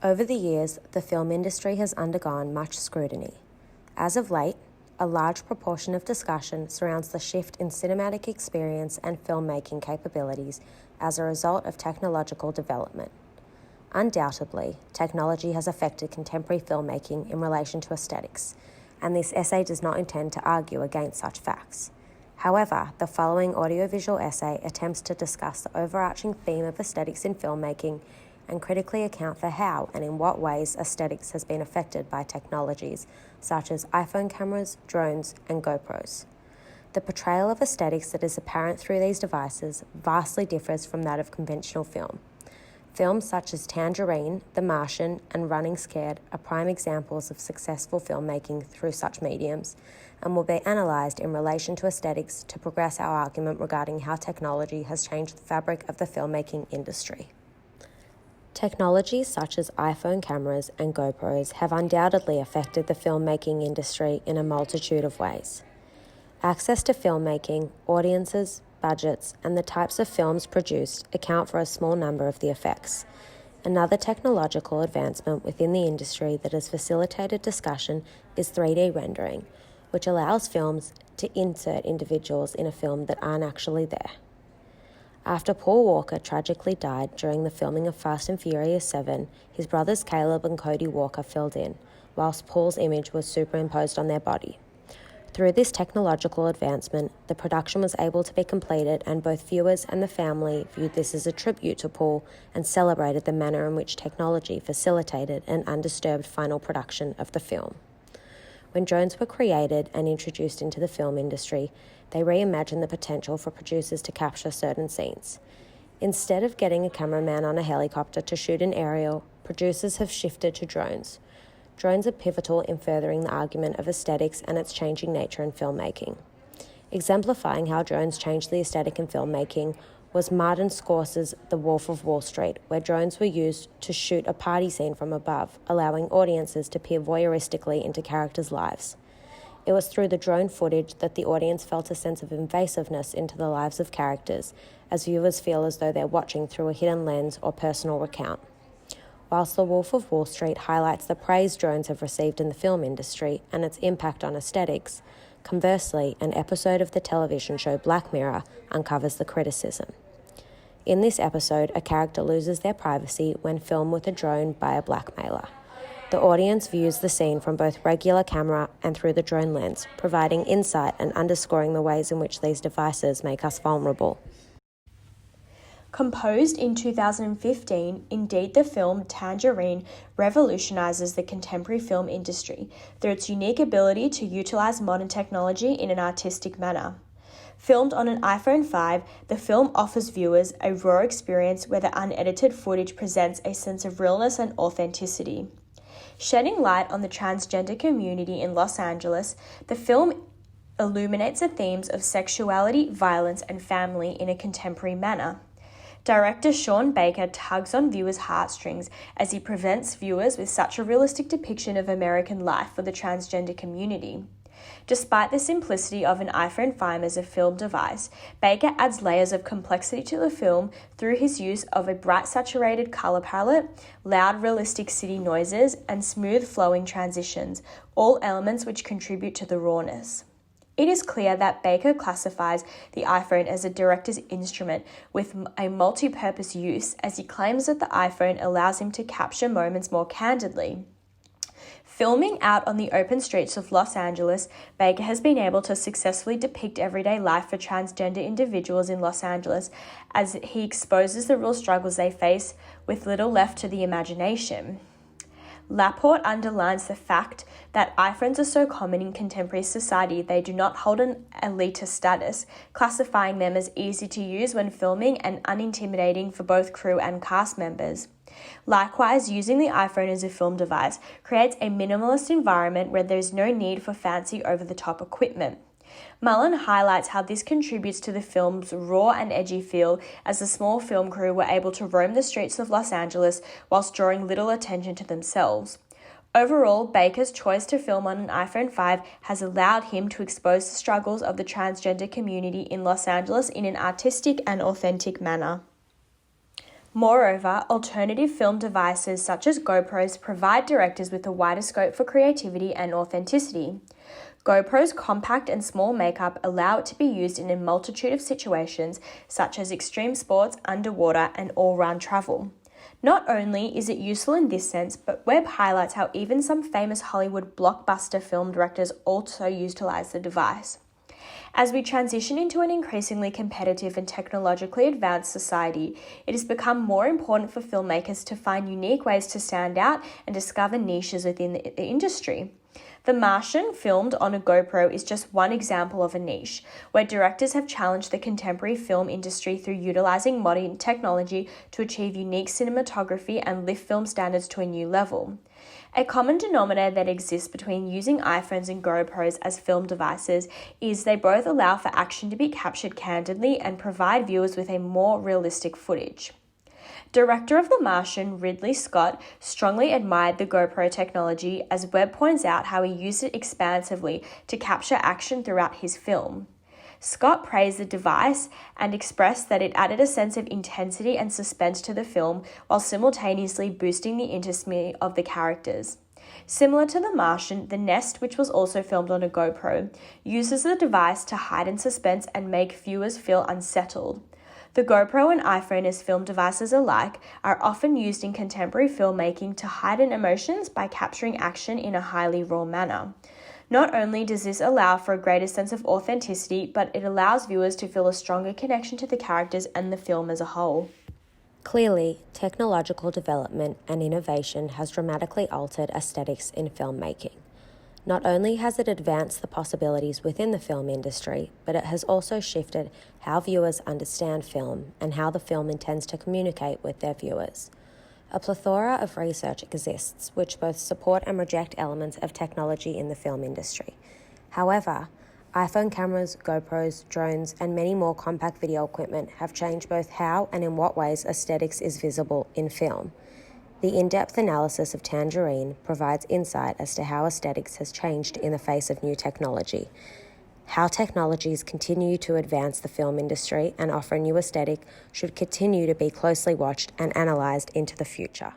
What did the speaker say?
Over the years, the film industry has undergone much scrutiny. As of late, a large proportion of discussion surrounds the shift in cinematic experience and filmmaking capabilities as a result of technological development. Undoubtedly, technology has affected contemporary filmmaking in relation to aesthetics, and this essay does not intend to argue against such facts. However, the following audiovisual essay attempts to discuss the overarching theme of aesthetics in filmmaking and critically account for how and in what ways aesthetics has been affected by technologies such as iPhone cameras, drones, and GoPros. The portrayal of aesthetics that is apparent through these devices vastly differs from that of conventional film. Films such as Tangerine, The Martian, and Running Scared are prime examples of successful filmmaking through such mediums, and will be analysed in relation to aesthetics to progress our argument regarding how technology has changed the fabric of the filmmaking industry. Technologies such as iPhone cameras and GoPros have undoubtedly affected the filmmaking industry in a multitude of ways. Access to filmmaking, audiences, budgets, and the types of films produced account for a small number of the effects. Another technological advancement within the industry that has facilitated discussion is 3D rendering, which allows films to insert individuals in a film that aren't actually there. After Paul Walker tragically died during the filming of Fast and Furious 7, his brothers Caleb and Cody Walker filled in, whilst Paul's image was superimposed on their body. Through this technological advancement, the production was able to be completed, and both viewers and the family viewed this as a tribute to Paul and celebrated the manner in which technology facilitated an undisturbed final production of the film. When drones were created and introduced into the film industry, they reimagined the potential for producers to capture certain scenes. Instead of getting a cameraman on a helicopter to shoot an aerial, producers have shifted to drones. Drones are pivotal in furthering the argument of aesthetics and its changing nature in filmmaking. Exemplifying how drones changed the aesthetic in filmmaking was Martin Scorsese's The Wolf of Wall Street, where drones were used to shoot a party scene from above, allowing audiences to peer voyeuristically into characters' lives. It was through the drone footage that the audience felt a sense of invasiveness into the lives of characters, as viewers feel as though they're watching through a hidden lens or personal recount. Whilst The Wolf of Wall Street highlights the praise drones have received in the film industry and its impact on aesthetics, conversely, an episode of the television show Black Mirror uncovers the criticism. In this episode, a character loses their privacy when filmed with a drone by a blackmailer. The audience views the scene from both regular camera and through the drone lens, providing insight and underscoring the ways in which these devices make us vulnerable. Composed in 2015, indeed the film Tangerine revolutionizes the contemporary film industry through its unique ability to utilize modern technology in an artistic manner. Filmed on an iPhone 5, the film offers viewers a raw experience where the unedited footage presents a sense of realness and authenticity. Shedding light on the transgender community in Los Angeles, the film illuminates the themes of sexuality, violence, and family in a contemporary manner. Director Sean Baker tugs on viewers' heartstrings as he presents viewers with such a realistic depiction of American life for the transgender community. Despite the simplicity of an iPhone 5 as a film device, Baker adds layers of complexity to the film through his use of a bright saturated color palette, loud realistic city noises, and smooth flowing transitions, all elements which contribute to the rawness. It is clear that Baker classifies the iPhone as a director's instrument with a multi-purpose use, as he claims that the iPhone allows him to capture moments more candidly. Filming out on the open streets of Los Angeles, Baker has been able to successfully depict everyday life for transgender individuals in Los Angeles, as he exposes the real struggles they face with little left to the imagination. Laporte underlines the fact that iPhones are so common in contemporary society they do not hold an elitist status, classifying them as easy to use when filming and unintimidating for both crew and cast members. Likewise, using the iPhone as a film device creates a minimalist environment where there is no need for fancy over-the-top equipment. Mullen highlights how this contributes to the film's raw and edgy feel, as the small film crew were able to roam the streets of Los Angeles whilst drawing little attention to themselves. Overall, Baker's choice to film on an iPhone 5 has allowed him to expose the struggles of the transgender community in Los Angeles in an artistic and authentic manner. Moreover, alternative film devices such as GoPros provide directors with a wider scope for creativity and authenticity. GoPro's compact and small makeup allow it to be used in a multitude of situations such as extreme sports, underwater, and all-round travel. Not only is it useful in this sense, but Webb highlights how even some famous Hollywood blockbuster film directors also utilize the device. As we transition into an increasingly competitive and technologically advanced society, it has become more important for filmmakers to find unique ways to stand out and discover niches within the industry. The Martian, filmed on a GoPro, is just one example of a niche, where directors have challenged the contemporary film industry through utilizing modern technology to achieve unique cinematography and lift film standards to a new level. A common denominator that exists between using iPhones and GoPros as film devices is they both allow for action to be captured candidly and provide viewers with a more realistic footage. Director of The Martian, Ridley Scott, strongly admired the GoPro technology, as Webb points out how he used it expansively to capture action throughout his film. Scott praised the device and expressed that it added a sense of intensity and suspense to the film while simultaneously boosting the intimacy of the characters. Similar to The Martian, The Nest, which was also filmed on a GoPro, uses the device to heighten suspense and make viewers feel unsettled. The GoPro and iPhone as film devices alike are often used in contemporary filmmaking to heighten emotions by capturing action in a highly raw manner. Not only does this allow for a greater sense of authenticity, but it allows viewers to feel a stronger connection to the characters and the film as a whole. Clearly, technological development and innovation has dramatically altered aesthetics in filmmaking. Not only has it advanced the possibilities within the film industry, but it has also shifted how viewers understand film and how the film intends to communicate with their viewers. A plethora of research exists which both support and reject elements of technology in the film industry. However, iPhone cameras, GoPros, drones, and many more compact video equipment have changed both how and in what ways aesthetics is visible in film. The in-depth analysis of Tangerine provides insight as to how aesthetics has changed in the face of new technology, how technologies continue to advance the film industry and offer a new aesthetic should continue to be closely watched and analysed into the future.